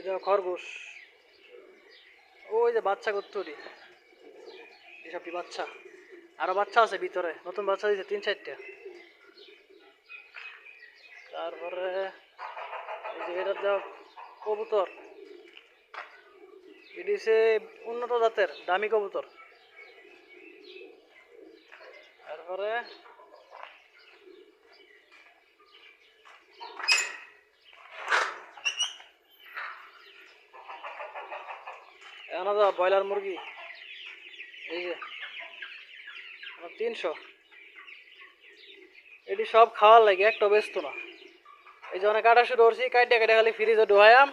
এই দেখো খরগোশ, ওই যে বাচ্চা কত্তুরি, এসবটি বাচ্চা, আরো বাচ্চা আছে ভিতরে, নতুন বাচ্চা দিয়েছে 3-4টা। তারপরে এই যে এটা দেখ কবুতর, এটি হচ্ছে উন্নত জাতের দামি কবুতর। তারপরে এখানে তো ব্রয়লার মুরগি, এই যে 300, এটি সব খাওয়ার লাগে, একটা ব্যস্ত না। এই যে অনেক কাটা শুরু করছি, কাইটে কাইটে খালি ফ্রিজে ঢুকাইয়াম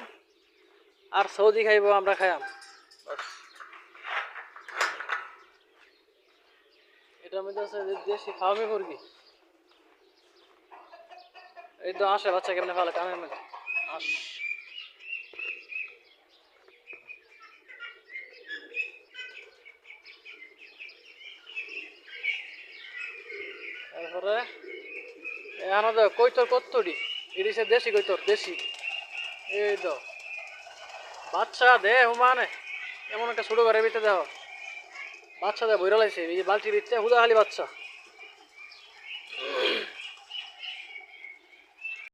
আর সৌদি খাইবো, আমরা খাইয়াম বাস। এটার মধ্যে আছে দেশি ফার্মি মুরগি, এই তো আসে বাচ্চা কেমনে ফেলে কানের মধ্যে আস। তারপরে এখানে তো কৈতর কত্তরি, এটি সে দেশি কৈতর, দেশি। এই তো বাচ্চা দে হুমানে, এমন একটা ছোট ঘরের ভিতরে দেখো বাচ্চা দে বইরা লাইছে, এই যে বালতির ভিতরে হুদা খালি বাচ্চা।